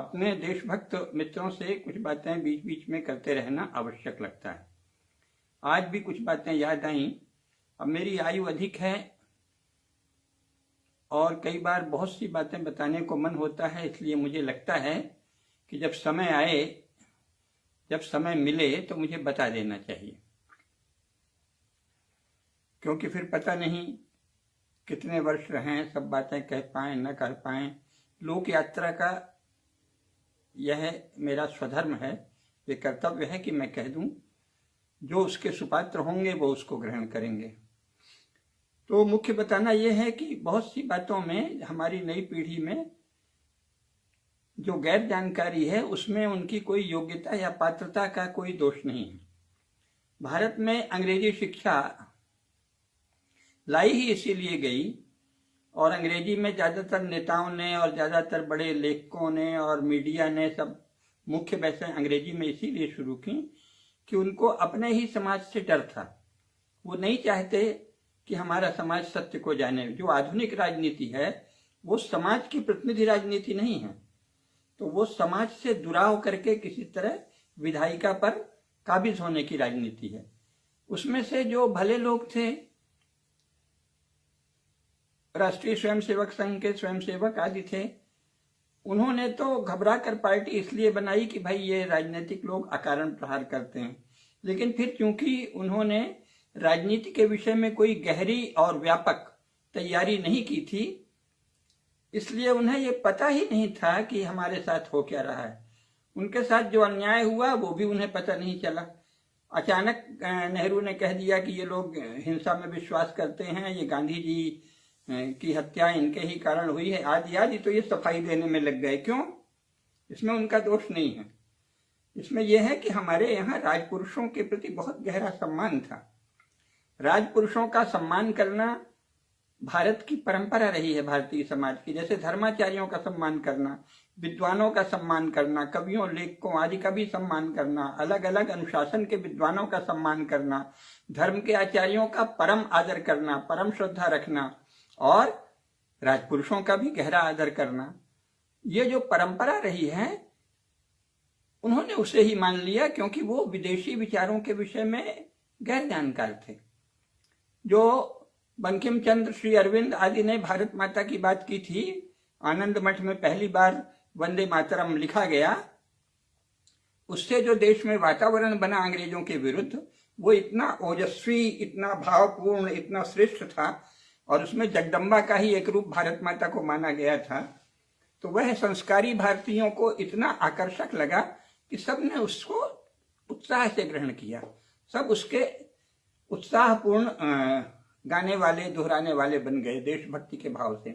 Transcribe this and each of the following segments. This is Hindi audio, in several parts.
अपने देशभक्त मित्रों से कुछ बातें बीच बीच में करते रहना आवश्यक लगता है। आज भी कुछ बातें याद आईं। अब मेरी आयु अधिक है और कई बार बहुत सी बातें बताने को मन होता है, इसलिए मुझे लगता है कि जब समय आए, जब समय मिले तो मुझे बता देना चाहिए, क्योंकि फिर पता नहीं कितने वर्ष रहें, सब बातें कह पाएं न कर पाएं। लोक यात्रा का यह मेरा स्वधर्म है, ये कर्तव्य है कि मैं कह दूं। जो उसके सुपात्र होंगे वो उसको ग्रहण करेंगे। तो मुख्य बताना यह है कि बहुत सी बातों में हमारी नई पीढ़ी में जो गैर जानकारी है उसमें उनकी कोई योग्यता या पात्रता का कोई दोष नहीं है। भारत में अंग्रेजी शिक्षा लाई ही इसीलिए गई, और अंग्रेजी में ज़्यादातर नेताओं ने और ज़्यादातर बड़े लेखकों ने और मीडिया ने सब मुख्य बहसें अंग्रेजी में इसीलिए शुरू की कि उनको अपने ही समाज से डर था। वो नहीं चाहते कि हमारा समाज सत्य को जाने। जो आधुनिक राजनीति है वो समाज की प्रतिनिधि राजनीति नहीं है, तो वो समाज से दुराव करके किसी तरह विधायिका पर काबिज होने की राजनीति है। उसमें से जो भले लोग थे, राष्ट्रीय स्वयंसेवक संघ के स्वयंसेवक आदि थे, उन्होंने तो घबरा कर पार्टी इसलिए बनाई कि भाई ये राजनीतिक लोग अकारण प्रहार करते हैं। लेकिन फिर चूंकि उन्होंने राजनीति के विषय में कोई गहरी और व्यापक तैयारी नहीं की थी, इसलिए उन्हें ये पता ही नहीं था कि हमारे साथ हो क्या रहा है। उनके साथ जो अन्याय हुआ वो भी उन्हें पता नहीं चला। अचानक नेहरू ने कह दिया कि ये लोग हिंसा में विश्वास करते हैं, ये गांधी जी की हत्या इनके ही कारण हुई है, आदि आदि। तो ये सफाई देने में लग गए। क्यों? इसमें उनका दोष नहीं है। इसमें यह है कि हमारे यहाँ राजपुरुषों के प्रति बहुत गहरा सम्मान था। राजपुरुषों का सम्मान करना भारत की परंपरा रही है, भारतीय समाज की। जैसे धर्माचार्यों का सम्मान करना, विद्वानों का सम्मान करना, कवियों लेखकों आदि का भी सम्मान करना, अलग अलग अनुशासन के विद्वानों का सम्मान करना, धर्म के आचार्यों का परम आदर करना, परम श्रद्धा रखना, और राजपुरुषों का भी गहरा आदर करना, ये जो परंपरा रही है उन्होंने उसे ही मान लिया, क्योंकि वो विदेशी विचारों के विषय में गैर जानकार थे। जो बंकिम चंद्र, श्री अरविंद आदि ने भारत माता की बात की थी, आनंद मठ में पहली बार वंदे मातरम लिखा गया, उससे जो देश में वातावरण बना अंग्रेजों के विरुद्ध, वो इतना ओजस्वी, इतना भावपूर्ण, इतना श्रेष्ठ था, और उसमें जगदम्बा का ही एक रूप भारत माता को माना गया था। तो वह संस्कारी भारतीयों को इतना आकर्षक लगा कि सब ने उसको उत्साह से ग्रहण किया। सब उसके उत्साहपूर्ण गाने वाले, दोहराने वाले बन गए देशभक्ति के भाव से।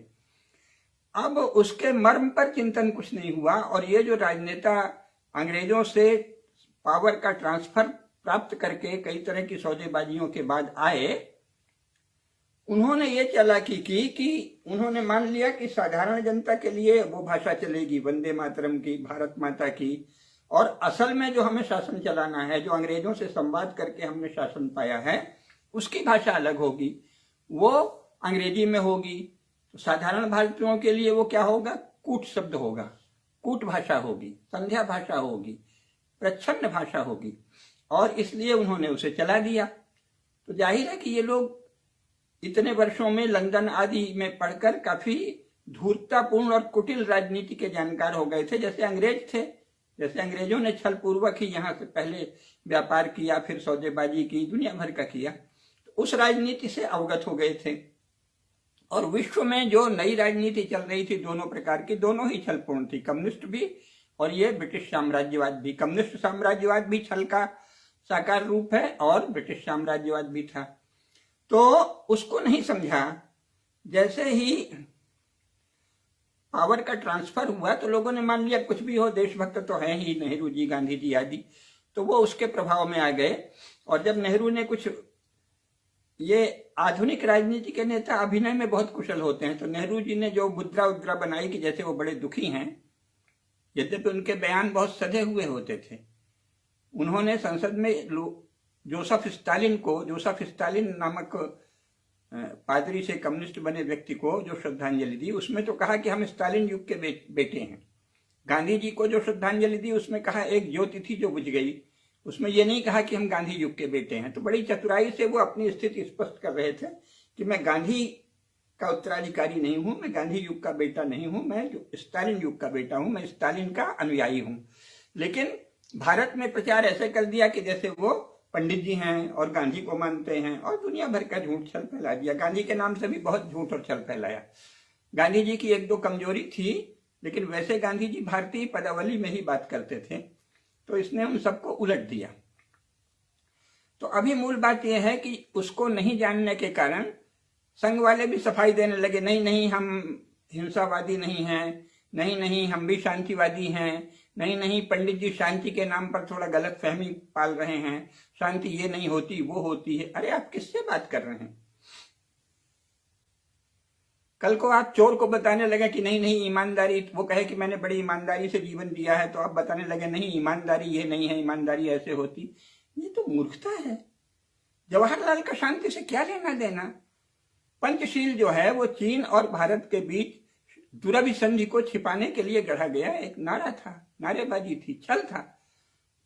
अब उसके मर्म पर चिंतन कुछ नहीं हुआ, और ये जो राजनेता अंग्रेजों से पावर का ट्रांसफर प्राप्त करके कई तरह की सौदेबाजियों के बाद आए, उन्होंने ये चालाकी की कि उन्होंने मान लिया कि साधारण जनता के लिए वो भाषा चलेगी वंदे मातरम की, भारत माता की, और असल में जो हमें शासन चलाना है, जो अंग्रेजों से संवाद करके हमने शासन पाया है, उसकी भाषा अलग होगी, वो अंग्रेजी में होगी। तो साधारण भारतीयों के लिए वो क्या होगा? कूट शब्द होगा, कूट भाषा होगी, संध्या भाषा होगी, प्रच्छन्न भाषा होगी, और इसलिए उन्होंने उसे चला दिया। तो जाहिर है कि ये लोग इतने वर्षों में लंदन आदि में पढ़कर काफी धूर्ततापूर्ण और कुटिल राजनीति के जानकार हो गए थे, जैसे अंग्रेज थे। जैसे अंग्रेजों ने छल पूर्वक ही यहाँ से पहले व्यापार किया, फिर सौदेबाजी की, दुनिया भर का किया, तो उस राजनीति से अवगत हो गए थे। और विश्व में जो नई राजनीति चल रही थी दोनों प्रकार की, दोनों ही छलपूर्ण थी, कम्युनिस्ट भी और ये ब्रिटिश साम्राज्यवाद भी। कम्युनिस्ट साम्राज्यवाद भी छल का साकार रूप है और ब्रिटिश साम्राज्यवाद भी था। तो उसको नहीं समझा। जैसे ही पावर का ट्रांसफर हुआ तो लोगों ने मान लिया कुछ भी हो, देशभक्त तो हैं ही नेहरू जी, गांधी जी आदि, तो वो उसके प्रभाव में आ गए। और जब नेहरू ने कुछ, ये आधुनिक राजनीति के नेता अभिनय में बहुत कुशल होते हैं, तो नेहरू जी ने जो मुद्रा उद्रा बनाई कि जैसे वो बड़े दुखी हैं, यद्यपि उनके बयान बहुत सधे हुए होते थे, उन्होंने संसद में जोसेफ स्टालिन नामक पादरी से कम्युनिस्ट बने व्यक्ति को जो श्रद्धांजलि दी, उसमें तो कहा कि हम स्टालिन युग के बेटे हैं। गांधी जी को जो श्रद्धांजलि दी उसमें कहा एक ज्योति थी जो बुझ गई, उसमें ये नहीं कहा कि हम गांधी युग के बेटे हैं। तो बड़ी चतुराई से वो अपनी स्थिति स्पष्ट कर रहे थे कि मैं गांधी का उत्तराधिकारी नहीं हूं, मैं गांधी युग का बेटा नहीं हूं, मैं स्टालिन युग का बेटा हूं, मैं स्टालिन का अनुयायी हूं। लेकिन भारत में प्रचार ऐसे कर दिया कि जैसे वो पंडित जी हैं और गांधी को मानते हैं, और दुनिया भर का झूठ छल फैला दिया। गांधी के नाम से भी बहुत झूठ और छल फैलाया। गांधी जी की एक दो कमजोरी थी, लेकिन वैसे गांधी जी भारतीय पदावली में ही बात करते थे, तो इसने उन सबको उलट दिया। तो अभी मूल बात यह है कि उसको नहीं जानने के कारण संघ वाले भी सफाई देने लगे, नहीं नहीं हम हिंसावादी नहीं हैं, नहीं नहीं हम भी शांतिवादी हैं, नहीं नहीं पंडित जी शांति के नाम पर थोड़ा गलत फहमी पाल रहे हैं, शांति ये नहीं होती वो होती है। अरे आप किससे बात कर रहे हैं? कल को आप चोर को बताने लगे कि नहीं नहीं ईमानदारी, वो कहे कि मैंने बड़ी ईमानदारी से जीवन दिया है, तो आप बताने लगे नहीं ईमानदारी ये नहीं है, ईमानदारी ऐसे होती। ये तो मूर्खता है। जवाहरलाल का शांति से क्या लेना देना? पंचशील जो है वो चीन और भारत के बीच दुरभि संधि को छिपाने के लिए गढ़ा गया एक नारा था, नारेबाजी थी, छल था।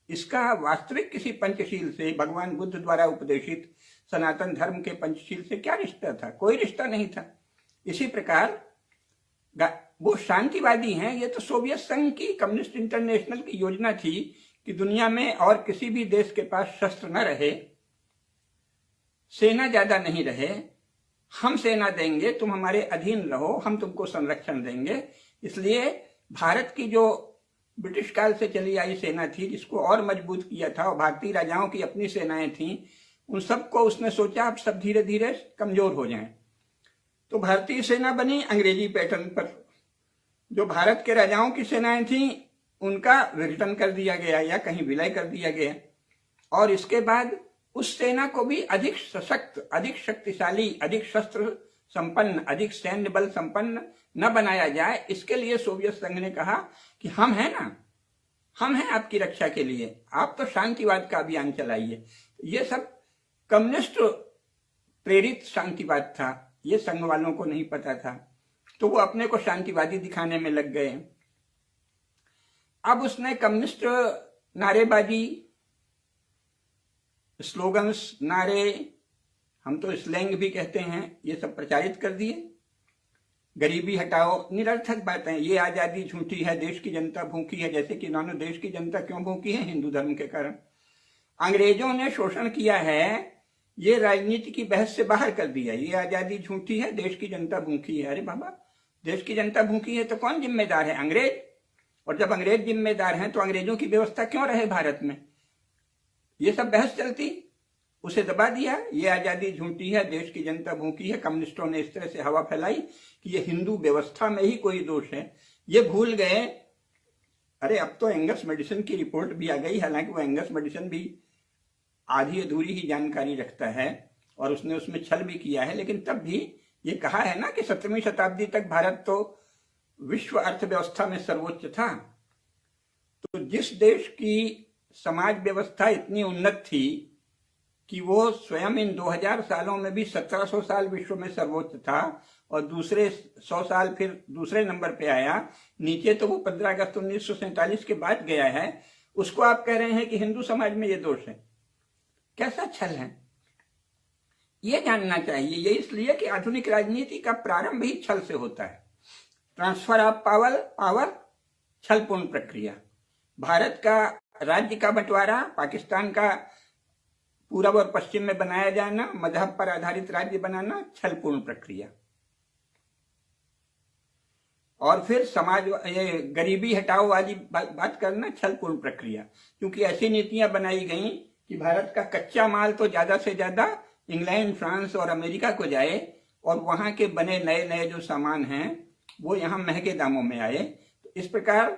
इसका वास्तविक किसी पंचशील से, भगवान बुद्ध द्वारा उपदेशित सनातन धर्म के पंचशील से क्या रिश्ता था? कोई रिश्ता नहीं था। इसी प्रकार वो शांतिवादी हैं। ये तो सोवियत संघ की, कम्युनिस्ट इंटरनेशनल की योजना थी कि दुनिया में और किसी भी देश के पास शस्त्र न रहे, सेना ज्यादा नहीं रहे, हम सेना देंगे, तुम हमारे अधीन रहो, हम तुमको संरक्षण देंगे। इसलिए भारत की जो ब्रिटिश काल से चली आई सेना थी, जिसको और मजबूत किया था, और भारतीय राजाओं की अपनी सेनाएं थीं, उन सबको उसने सोचा अब सब धीरे धीरे कमजोर हो जाएं। तो भारतीय सेना बनी अंग्रेजी पैटर्न पर। जो भारत के राजाओं की सेनाएं थीं उनका विघटन कर दिया गया या कहीं विलय कर दिया गया, और इसके बाद उस सेना को भी अधिक सशक्त, अधिक शक्तिशाली, अधिक शस्त्र संपन्न, अधिक सैन्य बल संपन्न न बनाया जाए। इसके लिए सोवियत संघ ने कहा कि हम हैं ना, हम हैं आपकी रक्षा के लिए, आप तो शांतिवाद का अभियान चलाइए। ये सब कम्युनिस्ट प्रेरित शांतिवाद था, ये संघ वालों को नहीं पता था, तो वो अपने को शांतिवादी दिखाने में लग गए। अब उसने कम्युनिस्ट नारेबाजी, स्लोगन्स, नारे, हम तो स्लैंग भी कहते हैं, ये सब प्रचारित कर दिए। गरीबी हटाओ, निरर्थक बातें, ये आजादी झूठी है, देश की जनता भूखी है। जैसे कि इन्होंने देश की जनता क्यों भूखी है? हिंदू धर्म के कारण। अंग्रेजों ने शोषण किया है, ये राजनीति की बहस से बाहर कर दिया। ये आजादी झूठी है, देश की जनता भूखी है। अरे बाबा, देश की जनता भूखी है तो कौन जिम्मेदार है? अंग्रेज। और जब अंग्रेज जिम्मेदार हैं तो अंग्रेजों की व्यवस्था क्यों रहे भारत में? ये सब बहस चलती, उसे दबा दिया। ये आजादी झूठी है, देश की जनता भूखी है। कम्युनिस्टों ने इस तरह से हवा फैलाई कि ये हिंदू व्यवस्था में ही कोई दोष है। ये भूल गए, अरे अब तो एंगस मेडिसन की रिपोर्ट भी आ गई, हालांकि वो एंगस मेडिसन भी आधी अधूरी ही जानकारी रखता है और उसने उसमें छल भी किया है, लेकिन तब भी ये कहा है ना कि 17वीं शताब्दी तक भारत तो विश्व अर्थव्यवस्था में सर्वोच्च था। तो जिस देश की समाज व्यवस्था इतनी उन्नत थी कि वो स्वयं इन 2000 सालों में भी 1700 साल विश्व में सर्वोच्च था, और दूसरे 100 साल फिर दूसरे नंबर पे आया, नीचे तो वो 15 अगस्त 1947 के बाद गया है, उसको आप कह रहे हैं कि हिंदू समाज में ये दोष है। कैसा छल है, ये जानना चाहिए। ये इसलिए कि आधुनिक राजनीति का प्रारंभ ही छल से होता है। ट्रांसफर ऑफ पावर छलपूर्ण प्रक्रिया। भारत का राज्य का बंटवारा, पाकिस्तान का पूरब और पश्चिम में बनाया जाना, मजहब पर आधारित राज्य बनाना, छलपूर्ण प्रक्रिया। और फिर समाज, ये गरीबी हटाओ वाली बात करना, छलपूर्ण प्रक्रिया। क्योंकि ऐसी नीतियां बनाई गई कि भारत का कच्चा माल तो ज्यादा से ज्यादा इंग्लैंड, फ्रांस और अमेरिका को जाए, और वहां के बने नए नए जो सामान हैं वो यहां महंगे दामों में आए। तो इस प्रकार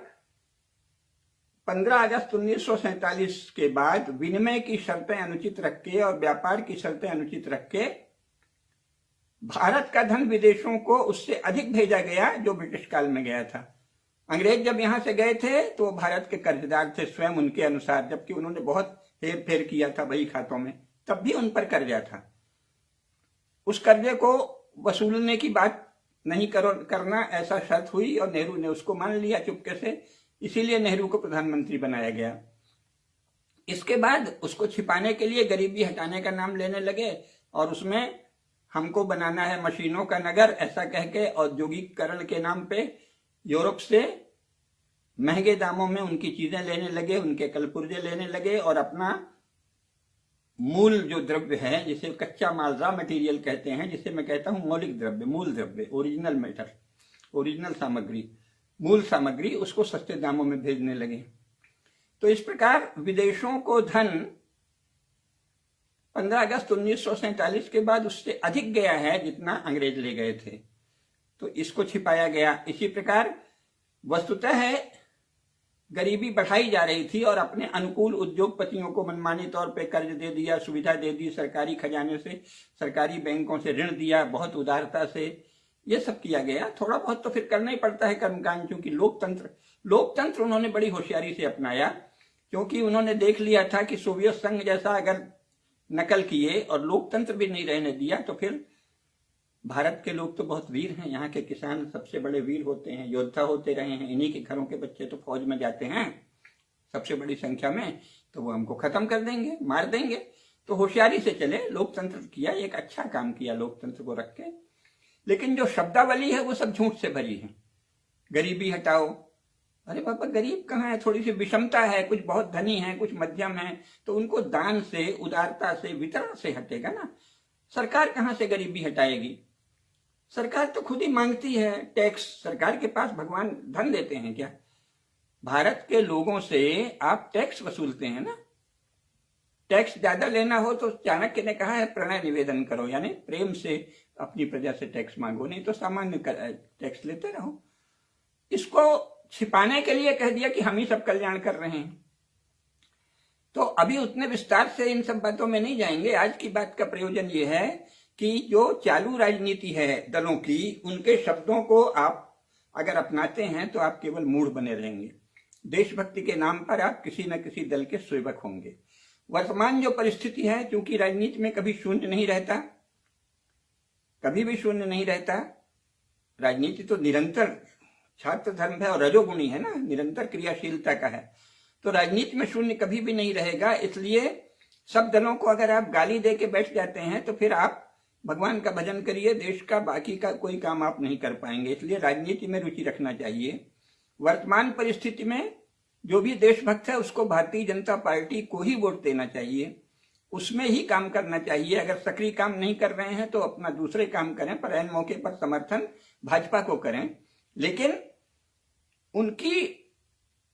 15 अगस्त 1947 के बाद विनिमय की शर्तें अनुचित रख के और व्यापार की शर्तें अनुचित रख के भारत का धन विदेशों को उससे अधिक भेजा गया जो ब्रिटिश काल में गया था। अंग्रेज जब यहां से गए थे तो भारत के कर्जदार थे स्वयं उनके अनुसार, जबकि उन्होंने बहुत हेर फेर किया था बही खातों में, तब भी उन पर कर्जा था। उस कर्जे को वसूलने की बात नहीं करना, ऐसा शर्त हुई और नेहरू ने उसको मान लिया चुपके से। इसीलिए नेहरू को प्रधानमंत्री बनाया गया। इसके बाद उसको छिपाने के लिए गरीबी हटाने का नाम लेने लगे और उसमें हमको बनाना है मशीनों का नगर, ऐसा कह के औद्योगिकरण के नाम पे यूरोप से महंगे दामों में उनकी चीजें लेने लगे, उनके कलपुर्जे लेने लगे और अपना मूल जो द्रव्य है, जिसे कच्चा माल रॉ मटेरियल कहते हैं, जिसे मैं कहता हूं मौलिक द्रव्य, मूल द्रव्य, ओरिजिनल मैटर, ओरिजिनल सामग्री, मूल सामग्री, उसको सस्ते दामों में भेजने लगे। तो इस प्रकार विदेशों को धन 15 अगस्त 1947 के बाद उससे अधिक गया है जितना अंग्रेज ले गए थे, तो इसको छिपाया गया। इसी प्रकार वस्तुतः है गरीबी बढ़ाई जा रही थी और अपने अनुकूल उद्योगपतियों को मनमानी तौर पे कर्ज दे दिया, सुविधा दे दी, सरकारी खजाने से, सरकारी बैंकों से ऋण दिया, बहुत उदारता से ये सब किया गया। थोड़ा बहुत तो फिर करना ही पड़ता है कर्मकांड, क्योंकि लोकतंत्र उन्होंने बड़ी होशियारी से अपनाया, क्योंकि उन्होंने देख लिया था कि सोवियत संघ जैसा अगर नकल किए और लोकतंत्र भी नहीं रहने दिया तो फिर भारत के लोग तो बहुत वीर हैं, यहाँ के किसान सबसे बड़े वीर होते हैं, योद्धा होते रहे हैं, इन्हीं के घरों के बच्चे तो फौज में जाते हैं सबसे बड़ी संख्या में, तो वो हमको खत्म कर देंगे, मार देंगे। तो होशियारी से चले, लोकतंत्र किया, एक अच्छा काम किया लोकतंत्र को रख के। लेकिन जो शब्दावली है वो सब झूठ से भरी है। गरीबी हटाओ, अरे बाबा गरीब कहाँ है, थोड़ी सी विषमता है, कुछ बहुत धनी है, कुछ मध्यम है, तो उनको दान से, उदारता से, वितरण से हटेगा ना। सरकार कहाँ से गरीबी हटाएगी? सरकार तो खुद ही मांगती है टैक्स। सरकार के पास भगवान धन देते हैं क्या? भारत के लोगों से आप टैक्स वसूलते हैं ना। टैक्स ज्यादा लेना हो तो चाणक्य ने कहा है प्रणय निवेदन करो, यानी प्रेम से अपनी प्रजा से टैक्स मांगो, नहीं तो सामान्य टैक्स लेते रहो। इसको छिपाने के लिए कह दिया कि हम ही सब कल्याण कर रहे हैं। तो अभी उतने विस्तार से इन सब बातों में नहीं जाएंगे। आज की बात का प्रयोजन यह है कि जो चालू राजनीति है दलों की, उनके शब्दों को आप अगर अपनाते हैं तो आप केवल मूढ़ बने रहेंगे। देशभक्ति के नाम पर आप किसी न किसी दल के सेवक होंगे। वर्तमान जो परिस्थिति है, क्योंकि राजनीति में कभी शून्य नहीं रहता, कभी भी शून्य नहीं रहता। राजनीति तो निरंतर छात्र धर्म है और रजोगुणी है ना, निरंतर क्रियाशीलता का है। तो राजनीति में शून्य कभी भी नहीं रहेगा। इसलिए सब दलों को अगर आप गाली दे के बैठ जाते हैं तो फिर आप भगवान का भजन करिए, देश का बाकी का कोई काम आप नहीं कर पाएंगे। इसलिए राजनीति में रुचि रखना चाहिए। वर्तमान परिस्थिति में जो भी देशभक्त है उसको भारतीय जनता पार्टी को ही वोट देना चाहिए, उसमें ही काम करना चाहिए। अगर सक्रिय काम नहीं कर रहे हैं तो अपना दूसरे काम करें, पर ऐन मौके पर समर्थन भाजपा को करें, लेकिन उनकी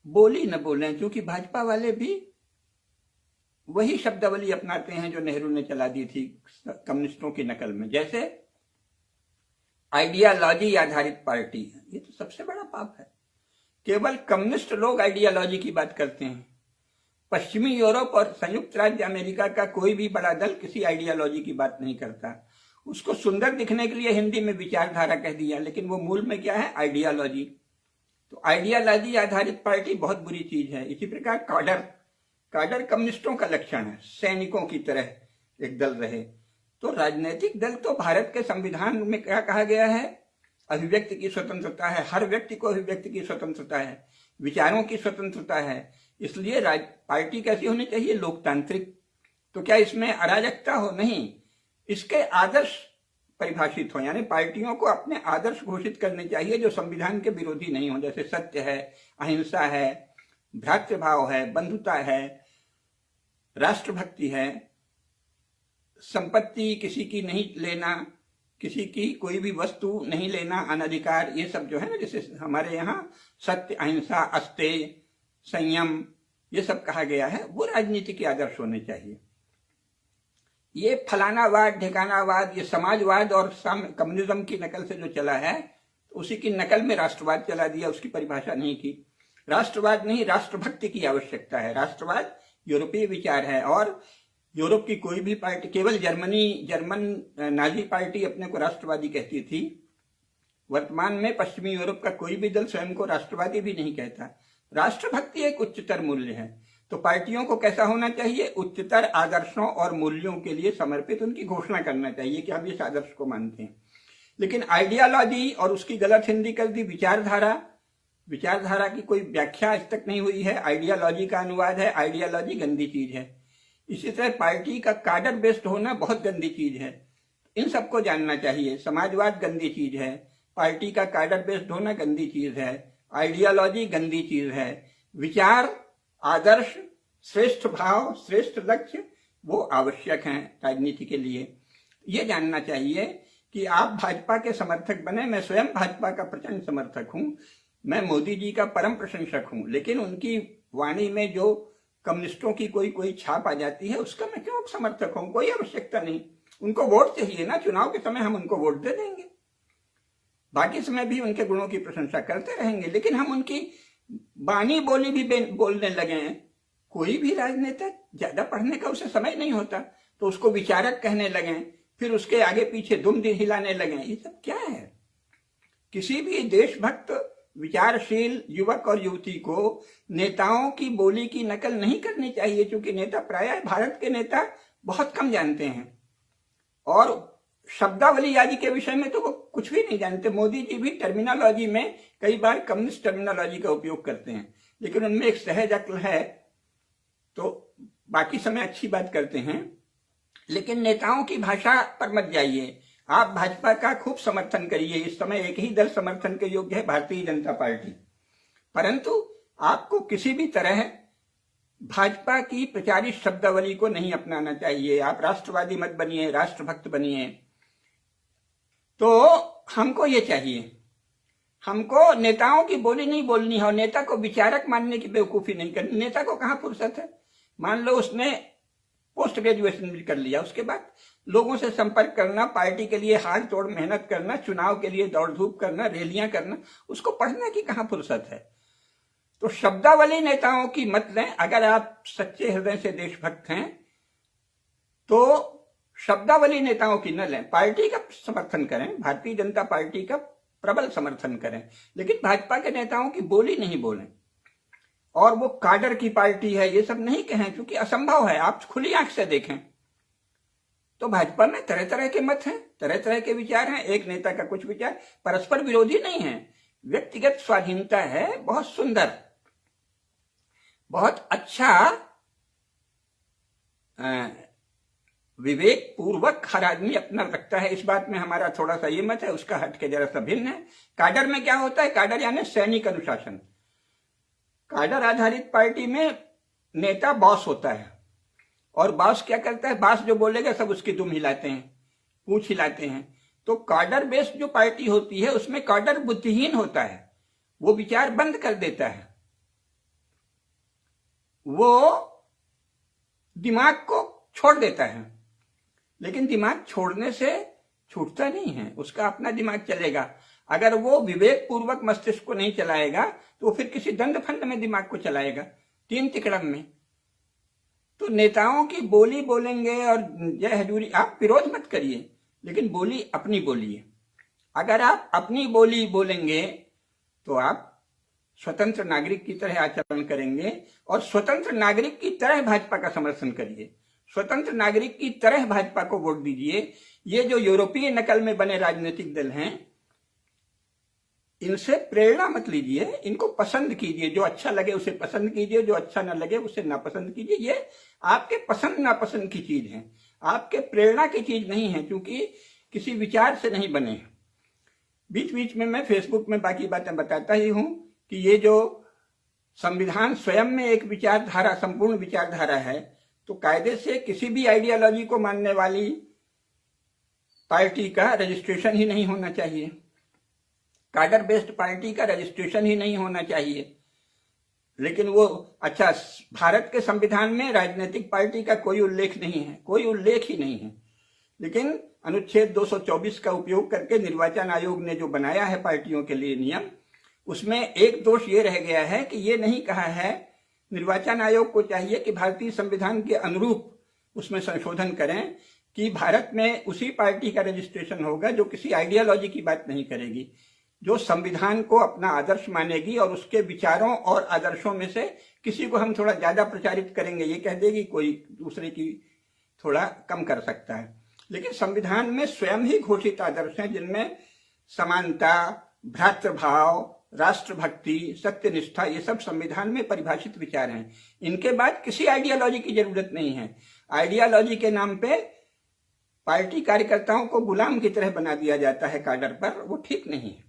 बोली न बोलें, क्योंकि भाजपा वाले भी वही शब्दावली अपनाते हैं जो नेहरू ने चला दी थी कम्युनिस्टों की नकल में। जैसे आइडियालॉजी आधारित पार्टी, ये तो सबसे बड़ा पाप है। केवल कम्युनिस्ट लोग आइडियालॉजी की बात करते हैं। पश्चिमी यूरोप और संयुक्त राज्य अमेरिका का कोई भी बड़ा दल किसी आइडियालॉजी की बात नहीं करता। उसको सुंदर दिखने के लिए हिंदी में विचारधारा कह दिया, लेकिन वो मूल में क्या है? आइडियालॉजी। तो आइडियालॉजी आधारित पार्टी बहुत बुरी चीज है। इसी प्रकार काडर कम्युनिस्टों का लक्षण है, सैनिकों की तरह एक दल रहे। तो राजनीतिक दल तो भारत के संविधान में क्या कहा गया है? अभिव्यक्ति की स्वतंत्रता है, हर व्यक्ति को अभिव्यक्ति की स्वतंत्रता है, विचारों की स्वतंत्रता है। इसलिए पार्टी कैसी होनी चाहिए? लोकतांत्रिक। तो क्या इसमें अराजकता हो? नहीं, इसके आदर्श परिभाषित हो, यानी पार्टियों को अपने आदर्श घोषित करने चाहिए जो संविधान के विरोधी नहीं हो। जैसे सत्य है, अहिंसा है, भ्रातृभाव है, बंधुता है, राष्ट्रभक्ति है, संपत्ति किसी की नहीं लेना, किसी की कोई भी वस्तु नहीं लेना, अनधिकार, ये सब जो है ना, जैसे हमारे यहाँ सत्य, अहिंसा, अस्तेय, संयम, ये सब कहा गया है, वो राजनीति के आदर्श होने चाहिए। ये फलानावाद, ठिकानावाद, ये समाजवाद और कम्युनिज्म की नकल से जो चला है, तो उसी की नकल में राष्ट्रवाद चला दिया, उसकी परिभाषा नहीं की। राष्ट्रवाद नहीं, राष्ट्रभक्ति की आवश्यकता है। राष्ट्रवाद यूरोपीय विचार है और यूरोप की कोई भी पार्टी, केवल जर्मन नाजी पार्टी अपने को राष्ट्रवादी कहती थी। वर्तमान में पश्चिमी यूरोप का कोई भी दल स्वयं को राष्ट्रवादी भी नहीं कहता। राष्ट्रभक्ति एक उच्चतर मूल्य है। तो पार्टियों को कैसा होना चाहिए? उच्चतर आदर्शों और मूल्यों के लिए समर्पित उनकी घोषणा करना चाहिए कि हम इस आदर्श को मानते हैं। लेकिन आइडियालॉजी और उसकी गलत हिंदी कर दी विचारधारा, विचारधारा की कोई व्याख्या आज तक नहीं हुई है, आइडियोलॉजी का अनुवाद है। आइडियोलॉजी गंदी चीज है। इसी तरह पार्टी का काडर बेस्ड होना बहुत गंदी चीज है। इन सबको जानना चाहिए। समाजवाद गंदी चीज है, पार्टी का काडर बेस्ड होना गंदी चीज है, आइडियोलॉजी गंदी चीज है। विचार, आदर्श, श्रेष्ठ भाव, श्रेष्ठ लक्ष्य वो आवश्यक हैं राजनीति के लिए। ये जानना चाहिए कि आप भाजपा के समर्थक बने। मैं स्वयं भाजपा का प्रचंड समर्थक हूं, मैं मोदी जी का परम प्रशंसक हूं, लेकिन उनकी वाणी में जो कम्युनिस्टों की कोई छाप आ जाती है उसका मैं क्यों समर्थक हूं? कोई आवश्यकता नहीं। उनको वोट चाहिए ना, चुनाव के समय हम उनको वोट दे देंगे, बाकी समय भी उनके गुणों की प्रशंसा करते रहेंगे। लेकिन हम उनकी बानी बोली भी बोलने लगे हैं। कोई भी राजनेता ज्यादा पढ़ने का उसे समय नहीं होता तो उसको विचारक कहने लगे, फिर उसके आगे पीछे दुम हिलाने लगे। ये सब क्या है? किसी भी देशभक्त विचारशील युवक और युवती को नेताओं की बोली की नकल नहीं करनी चाहिए, क्योंकि नेता प्रायः भारत के नेता बहुत कम जानते हैं और शब्दावली आदि के विषय में तो वो कुछ भी नहीं जानते। मोदी जी भी टर्मिनोलॉजी में कई बार कम्युनिस्ट टर्मिनोलॉजी का उपयोग करते हैं, लेकिन उनमें एक सहज अक्ल है तो बाकी समय अच्छी बात करते हैं। लेकिन नेताओं की भाषा पर मत जाइए। आप भाजपा का खूब समर्थन करिए। इस समय एक ही दल समर्थन के योग्य है, भारतीय जनता पार्टी। परंतु आपको किसी भी तरह भाजपा की प्रचारित शब्दावली को नहीं अपनाना चाहिए। आप राष्ट्रवादी मत बनिए, राष्ट्रभक्त बनिए। तो हमको ये चाहिए, हमको नेताओं की बोली नहीं बोलनी है और नेता को विचारक मानने की बेवकूफी नहीं करनी। नेता को कहाँ फुर्सत है? मान लो उसने पोस्ट ग्रेजुएशन भी कर लिया, उसके बाद लोगों से संपर्क करना, पार्टी के लिए हाथ तोड़ मेहनत करना, चुनाव के लिए दौड़ धूप करना, रैलियां करना, उसको पढ़ने की कहाँ फुर्सत है? तो शब्दावली नेताओं की मत लें। अगर आप सच्चे हृदय से देशभक्त हैं तो शब्दावली नेताओं की न लें, पार्टी का समर्थन करें, भारतीय जनता पार्टी का प्रबल समर्थन करें, लेकिन भाजपा के नेताओं की बोली नहीं बोलें। और वो काडर की पार्टी है ये सब नहीं कहें, क्योंकि असंभव है। आप खुली आंख से देखें तो भाजपा में तरह तरह के मत हैं, तरह तरह के विचार हैं। एक नेता का कुछ विचार परस्पर विरोधी नहीं है, व्यक्तिगत स्वाधीनता है। बहुत सुंदर, बहुत अच्छा, विवेक पूर्वक हर आदमी अपना रखता है। इस बात में हमारा थोड़ा सा ये मत है, उसका हट के जरा सा भिन्न है। काडर में क्या होता है? काडर यानी सैनिक अनुशासन। काडर आधारित पार्टी में नेता बॉस होता है और बॉस क्या करता है? बॉस जो बोलेगा सब उसकी दुम हिलाते हैं, पूंछ हिलाते हैं। तो काडर बेस्ड जो पार्टी होती है उसमें काडर बुद्धिहीन होता है, वो विचार बंद कर देता है, वो दिमाग को छोड़ देता है। लेकिन दिमाग छोड़ने से छूटता नहीं है, उसका अपना दिमाग चलेगा। अगर वो विवेक पूर्वक मस्तिष्क को नहीं चलाएगा तो फिर किसी दंड फंड में दिमाग को चलाएगा, तीन तिकड़म में। तो नेताओं की बोली बोलेंगे और जय हजूरी, आप विरोध मत करिए, लेकिन बोली अपनी बोलिए। अगर आप अपनी बोली बोलेंगे तो आप स्वतंत्र नागरिक की तरह आचरण करेंगे और स्वतंत्र नागरिक की तरह भाजपा का समर्थन करिए, स्वतंत्र नागरिक की तरह भाजपा को वोट दीजिए। ये जो यूरोपीय नकल में बने राजनीतिक दल हैं, इनसे प्रेरणा मत लीजिए, इनको पसंद कीजिए। जो अच्छा लगे उसे पसंद कीजिए, जो अच्छा ना लगे उसे नापसंद कीजिए। ये आपके पसंद नापसंद की चीज है, आपके प्रेरणा की चीज नहीं है, क्योंकि किसी विचार से नहीं बने। बीच बीच में मैं फेसबुक में बाकी बातें बताता ही हूं कि ये जो संविधान स्वयं में एक विचारधारा, संपूर्ण विचारधारा है, तो कायदे से किसी भी आइडियोलॉजी को मानने वाली पार्टी का रजिस्ट्रेशन ही नहीं होना चाहिए, काडर बेस्ड पार्टी का रजिस्ट्रेशन ही नहीं होना चाहिए। लेकिन वो अच्छा, भारत के संविधान में राजनीतिक पार्टी का कोई उल्लेख नहीं है, कोई उल्लेख ही नहीं है। लेकिन अनुच्छेद 224 का उपयोग करके निर्वाचन आयोग ने जो बनाया है पार्टियों के लिए नियम, उसमें एक दोष ये रह गया है कि ये नहीं कहा है, निर्वाचन आयोग को चाहिए कि भारतीय संविधान के अनुरूप उसमें संशोधन करें कि भारत में उसी पार्टी का रजिस्ट्रेशन होगा जो किसी आइडियोलॉजी की बात नहीं करेगी, जो संविधान को अपना आदर्श मानेगी और उसके विचारों और आदर्शों में से किसी को हम थोड़ा ज्यादा प्रचारित करेंगे, ये कह देगी, कोई दूसरे की थोड़ा कम कर सकता है। लेकिन संविधान में स्वयं ही घोषित आदर्श हैं जिनमें समानता, भ्रातृभाव, राष्ट्रभक्ति, सत्यनिष्ठा, ये सब संविधान में परिभाषित विचार हैं। इनके बाद किसी आइडियोलॉजी की जरूरत नहीं है। आइडियोलॉजी के नाम पे पार्टी कार्यकर्ताओं को गुलाम की तरह बना दिया जाता है काडर पर, वो ठीक नहीं है।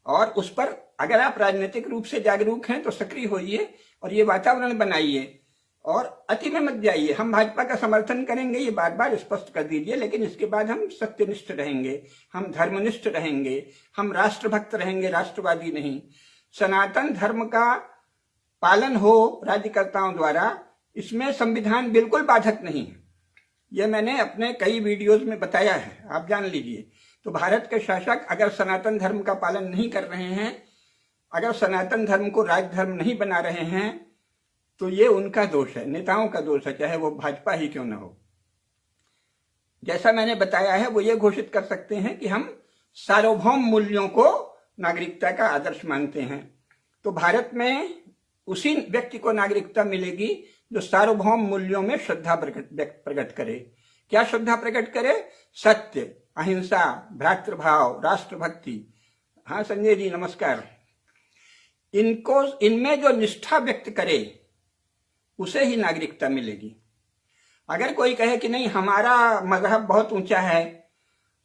और उस पर अगर आप राजनीतिक रूप से जागरूक हैं तो सक्रिय होइए और ये वातावरण बनाइए और अति में मत जाइए। हम भाजपा का समर्थन करेंगे, ये बार बार स्पष्ट कर दीजिए, लेकिन इसके बाद हम सत्यनिष्ठ रहेंगे, हम धर्मनिष्ठ रहेंगे, हम राष्ट्रभक्त रहेंगे, राष्ट्रवादी नहीं। सनातन धर्म का पालन हो राज्यकर्ताओं द्वारा, इसमें संविधान बिल्कुल बाधक नहीं है। यह मैंने अपने कई वीडियोज में बताया है, आप जान लीजिए। तो भारत के शासक अगर सनातन धर्म का पालन नहीं कर रहे हैं, अगर सनातन धर्म को राज धर्म नहीं बना रहे हैं, तो ये उनका दोष है, नेताओं का दोष है, चाहे वो भाजपा ही क्यों न हो। जैसा मैंने बताया है, वो ये घोषित कर सकते हैं कि हम सार्वभौम मूल्यों को नागरिकता का आदर्श मानते हैं। तो भारत में उसी व्यक्ति को नागरिकता मिलेगी जो सार्वभौम मूल्यों में श्रद्धा प्रकट करे। क्या श्रद्धा प्रकट करे? सत्य, अहिंसा, भ्रातृभाव, राष्ट्रभक्ति। हाँ संजय जी नमस्कार। इनमें जो निष्ठा व्यक्त करे उसे ही नागरिकता मिलेगी। अगर कोई कहे कि नहीं हमारा मजहब बहुत ऊंचा है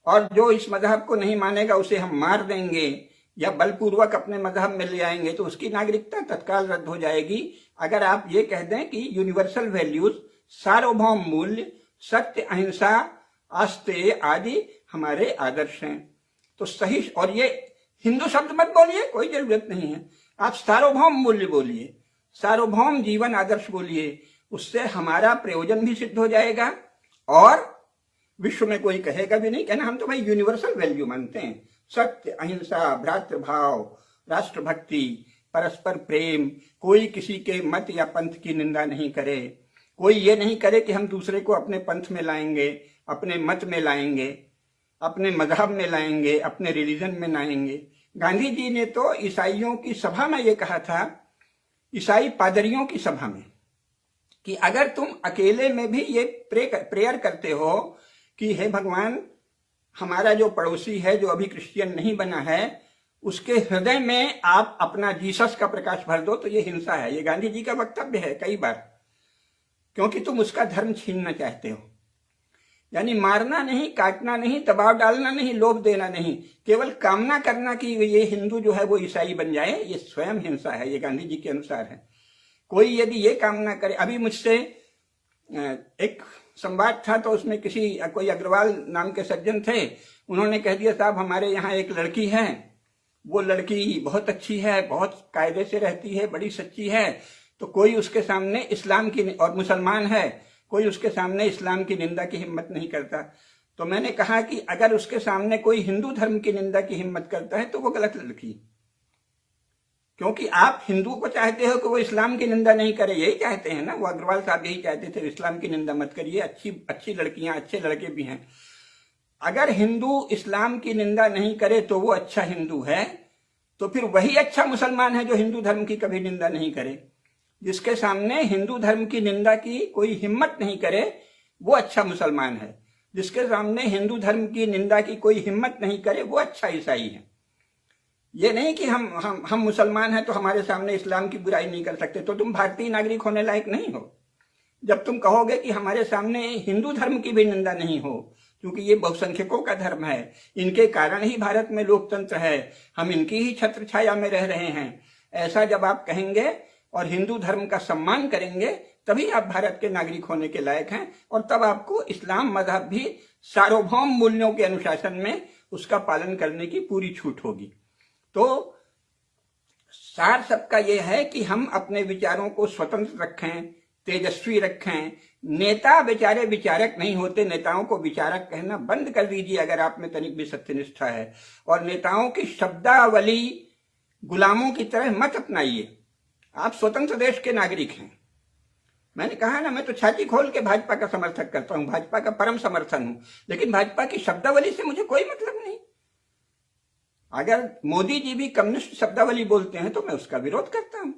और जो इस मजहब को नहीं मानेगा उसे हम मार देंगे या बलपूर्वक अपने मजहब में ले आएंगे, तो उसकी नागरिकता तत्काल रद्द हो जाएगी। अगर आप ये कह दें कि यूनिवर्सल वैल्यूज, सार्वभौम मूल्य, सत्य, अहिंसा, आस्ते आदि हमारे आदर्श हैं, तो सही। और ये हिंदू शब्द मत बोलिए, कोई जरूरत नहीं है, आप सार्वभौम मूल्य बोलिए, सार्वभौम जीवन आदर्श बोलिए, उससे हमारा प्रयोजन भी सिद्ध हो जाएगा और विश्व में कोई कहेगा भी नहीं, कहना हम तो भाई यूनिवर्सल वैल्यू मानते हैं, सत्य, अहिंसा, भ्रातृभाव, राष्ट्रभक्ति, परस्पर प्रेम, कोई किसी के मत या पंथ की निंदा नहीं करे, कोई ये नहीं करे कि हम दूसरे को अपने पंथ में लाएंगे, अपने मत में लाएंगे, अपने मजहब में लाएंगे, अपने रिलीजन में लाएंगे। गांधी जी ने तो ईसाइयों की सभा में ये कहा था, ईसाई पादरियों की सभा में, कि अगर तुम अकेले में भी ये प्रेयर करते हो कि हे भगवान, हमारा जो पड़ोसी है जो अभी क्रिश्चियन नहीं बना है, उसके हृदय में आप अपना जीसस का प्रकाश भर दो, तो ये हिंसा है। ये गांधी जी का वक्तव्य है कई बार, क्योंकि तुम उसका धर्म छीनना चाहते हो। यानी मारना नहीं, काटना नहीं, दबाव डालना नहीं, लोभ देना नहीं, केवल कामना करना कि ये हिंदू जो है वो ईसाई बन जाए, ये स्वयं हिंसा है। ये गांधी जी के अनुसार है। कोई यदि ये कामना करे, अभी मुझसे एक संवाद था तो उसमें कोई अग्रवाल नाम के सज्जन थे, उन्होंने कह दिया साहब हमारे यहाँ एक लड़की है, वो लड़की बहुत अच्छी है, बहुत कायदे से रहती है, बड़ी सच्ची है, तो कोई उसके सामने इस्लाम की, और मुसलमान है, कोई उसके सामने इस्लाम की निंदा की हिम्मत नहीं करता। तो मैंने कहा कि अगर उसके सामने कोई हिंदू धर्म की निंदा की हिम्मत करता है तो वो गलत लड़की, क्योंकि आप हिंदू को चाहते हो कि वो इस्लाम की निंदा नहीं करे, यही चाहते हैं ना, वो अग्रवाल साहब यही चाहते थे, इस्लाम की निंदा मत करिए, अच्छी लड़कियां, अच्छे लड़के भी हैं। अगर हिंदू इस्लाम की निंदा नहीं करे तो वो अच्छा हिंदू है, तो फिर वही अच्छा मुसलमान है जो हिंदू धर्म की कभी निंदा नहीं करे। जिसके सामने हिंदू धर्म की निंदा की कोई हिम्मत नहीं करे वो अच्छा मुसलमान है, जिसके सामने हिंदू धर्म की निंदा की कोई हिम्मत नहीं करे वो अच्छा ईसाई है। ये नहीं कि हम मुसलमान हैं तो हमारे सामने इस्लाम की बुराई नहीं कर सकते, तो तुम भारतीय नागरिक होने लायक नहीं हो। जब तुम कहोगे कि हमारे सामने हिंदू धर्म की भी निंदा नहीं हो, क्योंकि ये बहुसंख्यकों का धर्म है, इनके कारण ही भारत में लोकतंत्र है, हम इनकी ही छत्र छाया में रह रहे हैं, ऐसा जब आप कहेंगे और हिंदू धर्म का सम्मान करेंगे, तभी आप भारत के नागरिक होने के लायक हैं, और तब आपको इस्लाम मजहब भी सार्वभौम मूल्यों के अनुशासन में उसका पालन करने की पूरी छूट होगी। तो सार सबका यह है कि हम अपने विचारों को स्वतंत्र रखें, तेजस्वी रखें। नेता बेचारे विचारक नहीं होते, नेताओं को विचारक कहना बंद कर दीजिए अगर आप में तनिक भी सत्यनिष्ठा है, और नेताओं की शब्दावली गुलामों की तरह मत अपनाइए। आप स्वतंत्र देश के नागरिक हैं। मैंने कहा ना, मैं तो छाती खोल के भाजपा का समर्थक करता हूं, भाजपा का परम समर्थन हूं, लेकिन भाजपा की शब्दावली से मुझे कोई मतलब नहीं। अगर मोदी जी भी कम्युनिस्ट शब्दावली बोलते हैं तो मैं उसका विरोध करता हूं।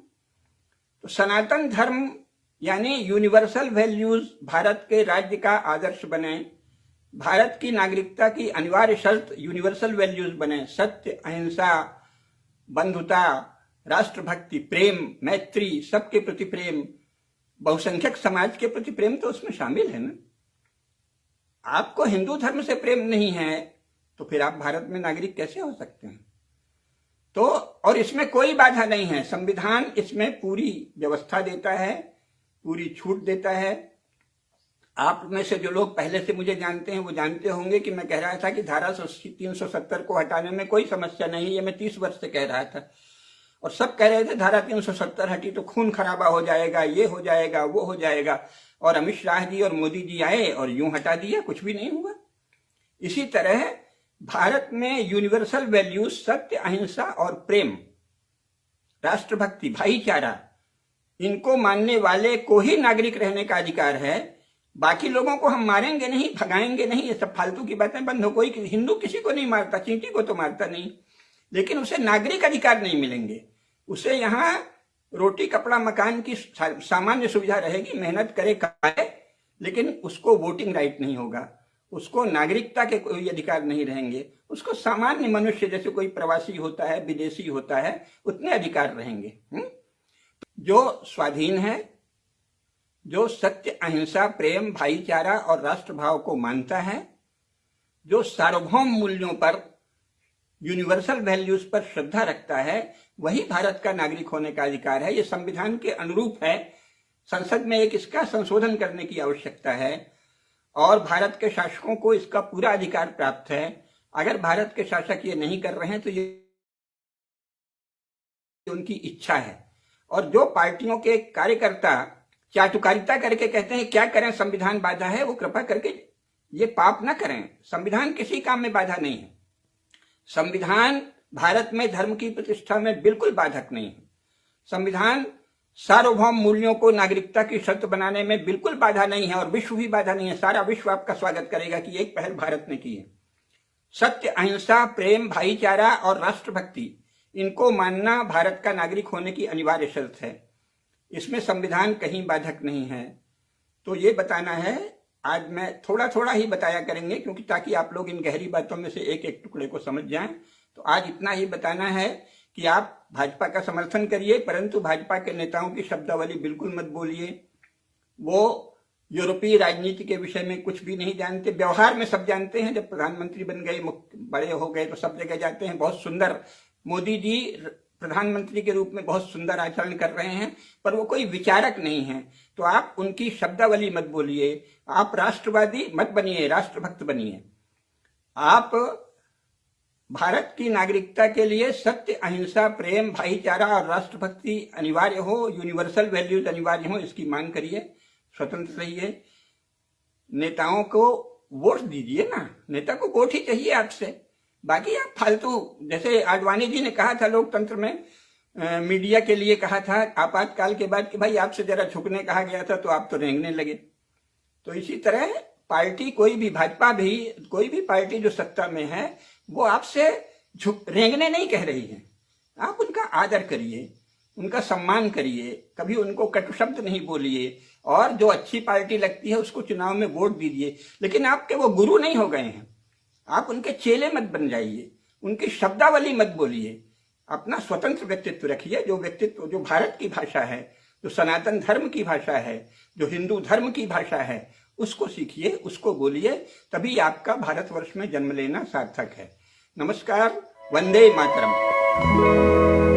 तो सनातन धर्म यानी यूनिवर्सल वैल्यूज भारत के राज्य का आदर्श बने, भारत की नागरिकता की अनिवार्य शर्त यूनिवर्सल वैल्यूज बने, सत्य, अहिंसा, बंधुता, राष्ट्रभक्ति, प्रेम, मैत्री, सबके प्रति प्रेम, बहुसंख्यक समाज के प्रति प्रेम तो उसमें शामिल है ना। आपको हिंदू धर्म से प्रेम नहीं है तो फिर आप भारत में नागरिक कैसे हो सकते हैं? तो और इसमें कोई बाधा नहीं है, संविधान इसमें पूरी व्यवस्था देता है, पूरी छूट देता है। आप में से जो लोग पहले से मुझे जानते हैं वो जानते होंगे कि मैं कह रहा था कि धारा 370 को हटाने में कोई समस्या नहीं, ये मैं 30 वर्ष से कह रहा था और सब कह रहे थे धारा 370 हटी तो खून खराबा हो जाएगा, ये हो जाएगा, वो हो जाएगा, और अमित शाह जी और मोदी जी आए और यूं हटा दिया, कुछ भी नहीं हुआ। इसी तरह भारत में यूनिवर्सल वैल्यूज सत्य, अहिंसा और प्रेम, राष्ट्रभक्ति, भाईचारा, इनको मानने वाले को ही नागरिक रहने का अधिकार है। बाकी लोगों को हम मारेंगे नहीं, भगाएंगे नहीं, ये सब फालतू की बातें बंद हो। कोई हिंदू किसी को नहीं मारता, चींटी को तो मारता नहीं, लेकिन उसे नागरिक अधिकार नहीं मिलेंगे। उसे यहाँ रोटी, कपड़ा, मकान की सामान्य सुविधा रहेगी, मेहनत करे खाए, लेकिन उसको वोटिंग राइट नहीं होगा, उसको नागरिकता के कोई अधिकार नहीं रहेंगे, उसको सामान्य मनुष्य जैसे कोई प्रवासी होता है, विदेशी होता है, उतने अधिकार रहेंगे। जो स्वाधीन है, जो सत्य, अहिंसा, प्रेम, भाईचारा और राष्ट्रभाव को मानता है, जो सार्वभौम मूल्यों पर, यूनिवर्सल वैल्यूज पर श्रद्धा रखता है, वही भारत का नागरिक होने का अधिकार है। ये संविधान के अनुरूप है। संसद में एक इसका संशोधन करने की आवश्यकता है और भारत के शासकों को इसका पूरा अधिकार प्राप्त है। अगर भारत के शासक ये नहीं कर रहे हैं तो ये उनकी इच्छा है। और जो पार्टियों के कार्यकर्ता चाटुकारिता करके कहते हैं क्या करें, संविधान बाधा है, वो कृपा करके ये पाप ना करें। संविधान किसी काम में बाधा नहीं है। संविधान भारत में धर्म की प्रतिष्ठा में बिल्कुल बाधक नहीं है। संविधान सार्वभौम मूल्यों को नागरिकता की शर्त बनाने में बिल्कुल बाधा नहीं है और विश्व भी बाधा नहीं है। सारा विश्व आपका स्वागत करेगा कि एक पहल भारत ने की है। सत्य, अहिंसा, प्रेम, भाईचारा और राष्ट्रभक्ति, इनको मानना भारत का नागरिक होने की अनिवार्य शर्त है। इसमें संविधान कहीं बाधक नहीं है। तो ये बताना है। आज मैं थोड़ा थोड़ा ही बताया करेंगे क्योंकि ताकि आप लोग इन गहरी बातों में से एक एक टुकड़े को समझ जाएं। तो आज इतना ही बताना है कि आप भाजपा का समर्थन करिए, परंतु भाजपा के नेताओं की शब्दावली बिल्कुल मत बोलिए। वो यूरोपीय राजनीति के विषय में कुछ भी नहीं जानते। व्यवहार में सब जानते हैं, जब प्रधानमंत्री बन गए, बड़े हो गए तो सब जगह जाते हैं। बहुत सुंदर मोदी जी प्रधानमंत्री के रूप में बहुत सुंदर आचरण कर रहे हैं, पर वो कोई विचारक नहीं है। तो आप उनकी शब्दावली मत बोलिए। आप राष्ट्रवादी मत बनिए, राष्ट्रभक्त बनिए। आप भारत की नागरिकता के लिए सत्य, अहिंसा, प्रेम, भाईचारा और राष्ट्रभक्ति अनिवार्य हो, यूनिवर्सल वैल्यूज अनिवार्य हो, इसकी मांग करिए। स्वतंत्र रहिए। नेताओं को वोट दीजिए ना, नेता को वोट ही चाहिए आपसे। बाकी आप फालतू, जैसे आडवाणी जी ने कहा था लोकतंत्र में, मीडिया के लिए कहा था आपातकाल के बाद कि भाई आपसे जरा झुकने कहा गया था तो आप तो रेंगने लगे। तो इसी तरह पार्टी कोई भी, भाजपा भी, कोई भी पार्टी जो सत्ता में है वो आपसे रेंगने नहीं कह रही है। आप उनका आदर करिए, उनका सम्मान करिए, कभी उनको कटु शब्द नहीं बोलिए और जो अच्छी पार्टी लगती है उसको चुनाव में वोट दीजिए। लेकिन आपके वो गुरु नहीं हो गए हैं, आप उनके चेले मत बन जाइए, उनकी शब्दावली मत बोलिए। अपना स्वतंत्र व्यक्तित्व रखिए, जो व्यक्तित्व, जो भारत की भाषा है, जो सनातन धर्म की भाषा है, जो हिंदू धर्म की भाषा है, उसको सीखिए, उसको बोलिए, तभी आपका भारतवर्ष में जन्म लेना सार्थक है। नमस्कार, वंदे मातरम।